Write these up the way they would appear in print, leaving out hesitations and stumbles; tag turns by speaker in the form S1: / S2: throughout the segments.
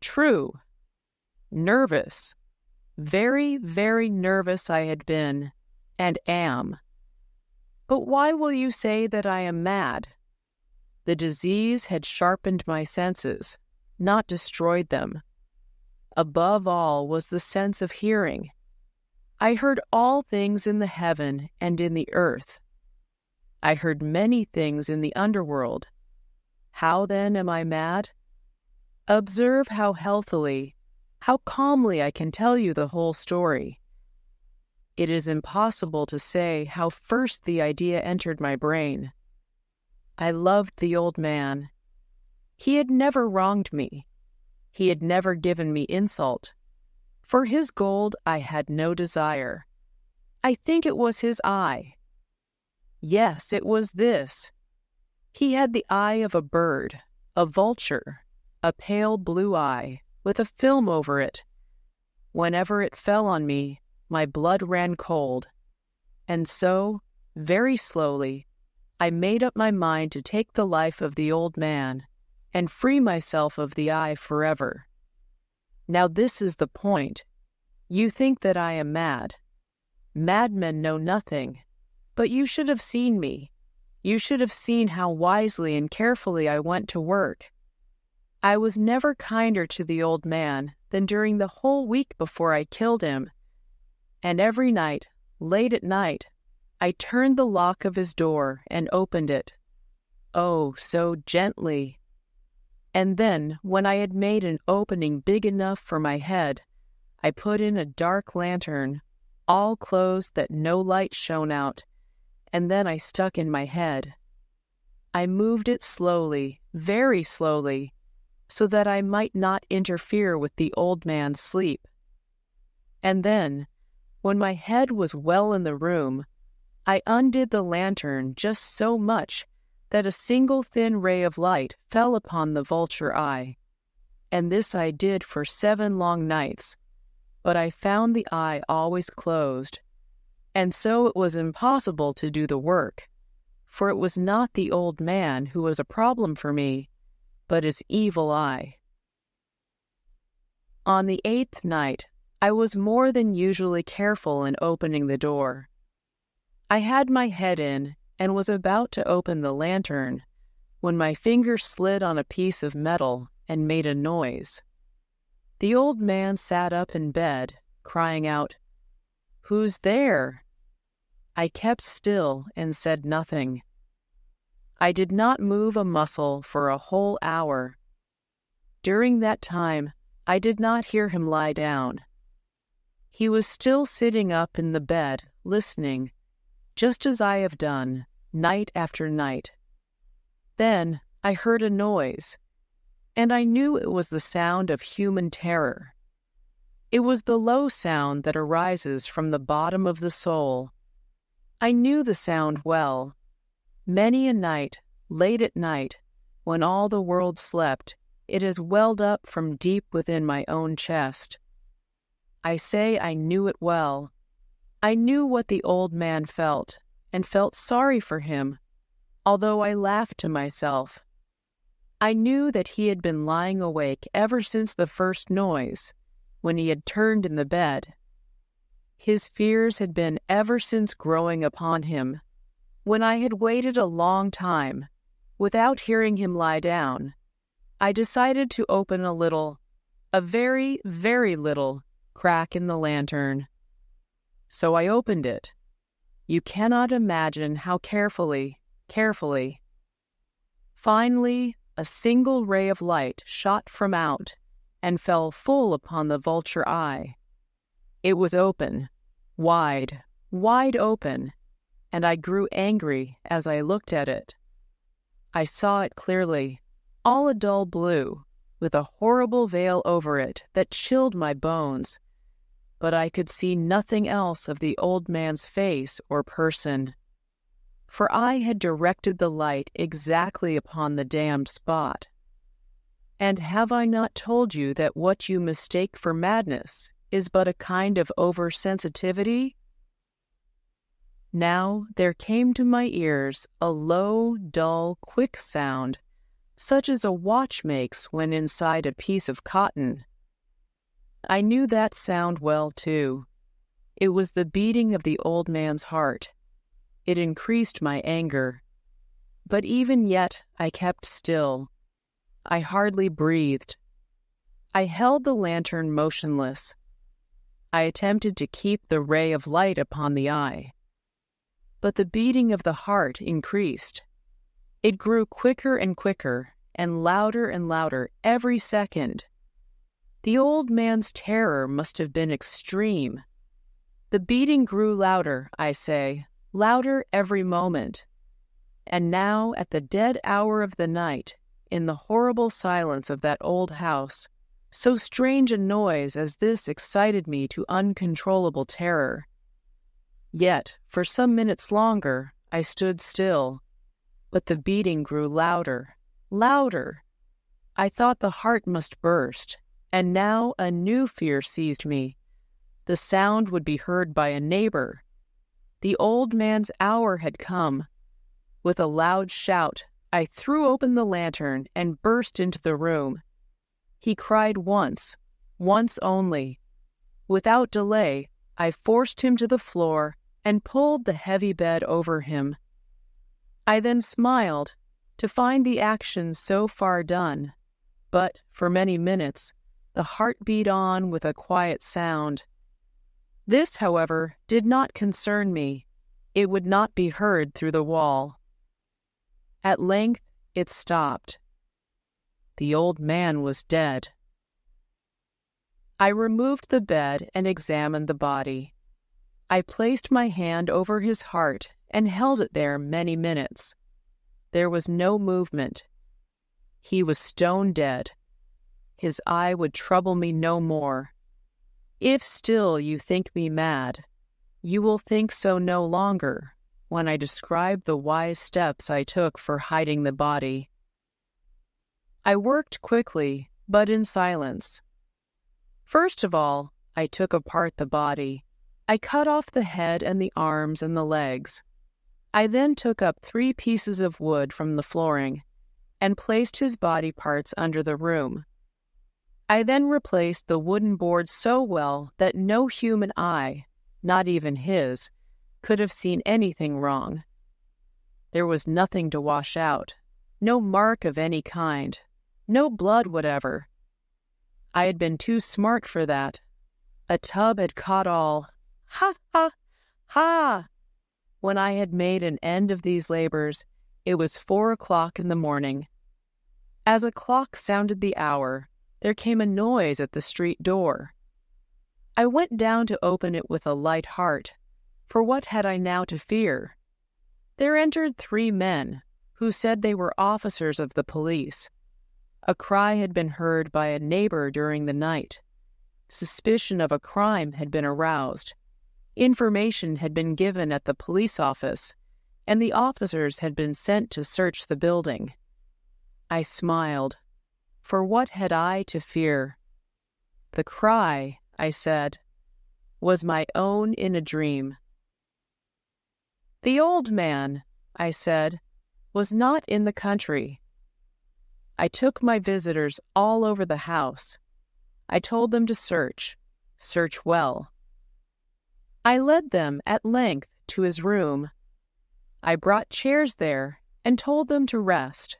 S1: True. Nervous. Very, very nervous I had been, and am. But why will you say that I am mad? The disease had sharpened my senses, not destroyed them. Above all was the sense of hearing. I heard all things in the heaven and in the earth. I heard many things in the underworld. How then am I mad? Observe how healthily, how calmly I can tell you the whole story. It is impossible to say how first the idea entered my brain. I loved the old man. He had never wronged me. He had never given me insult. For his gold I had no desire. I think it was his eye. Yes, it was this. He had the eye of a bird, a vulture, a pale blue eye, with a film over it. Whenever it fell on me, my blood ran cold. And so, very slowly, I made up my mind to take the life of the old man and free myself of the eye forever. Now this is the point. You think that I am mad. Madmen know nothing. But you should have seen me. You should have seen how wisely and carefully I went to work. I was never kinder to the old man than during the whole week before I killed him. And every night, late at night, I turned the lock of his door and opened it. Oh, so gently. And then, when I had made an opening big enough for my head, I put in a dark lantern, all closed that no light shone out, and then I stuck in my head. I moved it slowly, very slowly, so that I might not interfere with the old man's sleep. And then, when my head was well in the room, I undid the lantern just so much that a single thin ray of light fell upon the vulture eye. And this I did for 7 long nights, but I found the eye always closed, and so it was impossible to do the work, for it was not the old man who was a problem for me, but his evil eye. On the 8th night, I was more than usually careful in opening the door. I had my head in and was about to open the lantern when my finger slid on a piece of metal and made a noise. The old man sat up in bed, crying out, "Who's there?" I kept still and said nothing. I did not move a muscle for a whole hour. During that time, I did not hear him lie down. He was still sitting up in the bed, listening, just as I have done, night after night. Then I heard a noise, and I knew it was the sound of human terror. It was the low sound that arises from the bottom of the soul. I knew the sound well. Many a night, late at night, when all the world slept, it has welled up from deep within my own chest. I say I knew it well. I knew what the old man felt, and felt sorry for him, although I laughed to myself. I knew that he had been lying awake ever since the first noise, when he had turned in the bed. His fears had been ever since growing upon him. When I had waited a long time, without hearing him lie down, I decided to open a very, very little, crack in the lantern. So I opened it. You cannot imagine how carefully. Finally, a single ray of light shot from out and fell full upon the vulture eye. It was open, wide open, and I grew angry as I looked at it. I saw it clearly, all a dull blue, with a horrible veil over it that chilled my bones, but I could see nothing else of the old man's face or person, for I had directed the light exactly upon the damned spot. And have I not told you that what you mistake for madness is but a kind of oversensitivity? Now there came to my ears a low, dull, quick sound, such as a watch makes when inside a piece of cotton. I knew that sound well, too. It was the beating of the old man's heart. It increased my anger. But even yet I kept still. I hardly breathed. I held the lantern motionless. I attempted to keep the ray of light upon the eye. But the beating of the heart increased. It grew quicker and quicker, and louder every second. The old man's terror must have been extreme. The beating grew louder, I say, louder every moment. And now, at the dead hour of the night, in the horrible silence of that old house, so strange a noise as this excited me to uncontrollable terror. Yet, for some minutes longer, I stood still, but the beating grew louder. I thought the heart must burst, and now a new fear seized me. The sound would be heard by a neighbor. The old man's hour had come. With a loud shout, I threw open the lantern and burst into the room. He cried once only. Without delay, I forced him to the floor and pulled the heavy bed over him. I then smiled to find the action so far done, but for many minutes the heart beat on with a quiet sound. This, however, did not concern me. It would not be heard through the wall. At length it stopped. The old man was dead. I removed the bed and examined the body. I placed my hand over his heart and held it there many minutes. There was no movement. He was stone dead. His eye would trouble me no more. If still you think me mad, you will think so no longer when I describe the wise steps I took for hiding the body. I worked quickly, but in silence. First of all, I took apart the body. I cut off the head and the arms and the legs. I then took up 3 pieces of wood from the flooring and placed his body parts under the room. I then replaced the wooden boards so well that no human eye, not even his, could have seen anything wrong. There was nothing to wash out, no mark of any kind, no blood whatever. I had been too smart for that. A tub had caught all. Ha, ha, ha! When I had made an end of these labors, it was 4 o'clock in the morning. As a clock sounded the hour, there came a noise at the street door. I went down to open it with a light heart, for what had I now to fear? There entered 3 men, who said they were officers of the police. A cry had been heard by a neighbor during the night. Suspicion of a crime had been aroused. Information had been given at the police office, and the officers had been sent to search the building. I smiled, for what had I to fear? The cry, I said, was my own in a dream. The old man, I said, was not in the country. I took my visitors all over the house. I told them to search well. I led them at length to his room. I brought chairs there and told them to rest.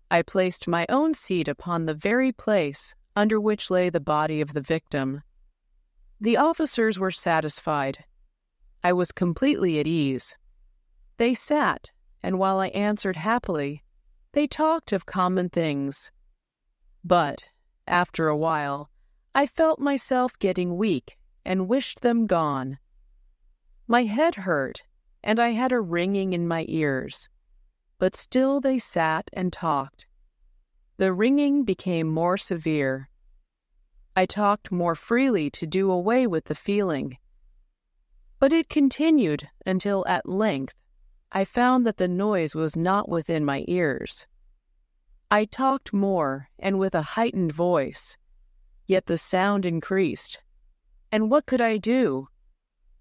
S1: I placed my own seat upon the very place under which lay the body of the victim. The officers were satisfied. I was completely at ease. They sat, and while I answered happily, they talked of common things. But, after a while, I felt myself getting weak and wished them gone. My head hurt, and I had a ringing in my ears, but still they sat and talked. The ringing became more severe. I talked more freely to do away with the feeling. But it continued until at length I found that the noise was not within my ears. I talked more and with a heightened voice, yet the sound increased. And what could I do?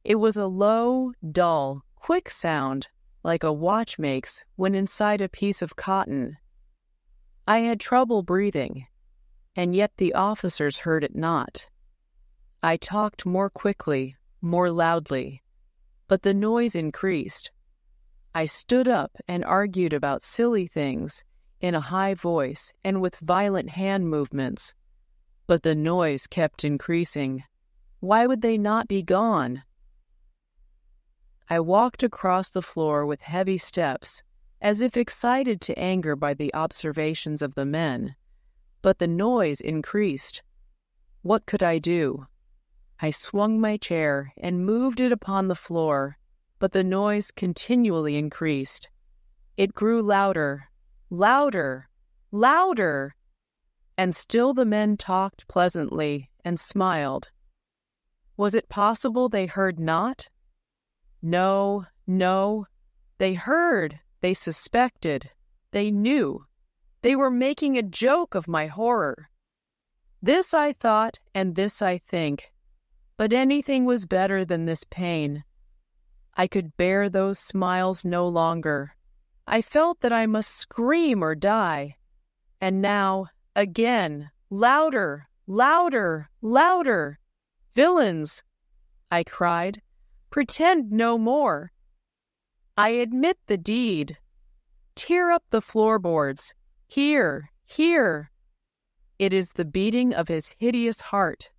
S1: It was a low, dull, quick sound, like a watch makes when inside a piece of cotton. I had trouble breathing, and yet the officers heard it not. I talked more quickly, more loudly, but the noise increased. I stood up and argued about silly things in a high voice and with violent hand movements, but the noise kept increasing. Why would they not be gone? I walked across the floor with heavy steps, as if excited to anger by the observations of the men, but the noise increased. What could I do? I swung my chair and moved it upon the floor, but the noise continually increased. It grew louder, louder, louder, and still the men talked pleasantly and smiled. Was it possible they heard not? No, no. They heard, they suspected, they knew. They were making a joke of my horror. This I thought, and this I think. But anything was better than this pain. I could bear those smiles no longer. I felt that I must scream or die. And now, again, louder, louder, louder. Villains, I cried, pretend no more. I admit the deed. Tear up the floorboards. Here, here. It is the beating of his hideous heart.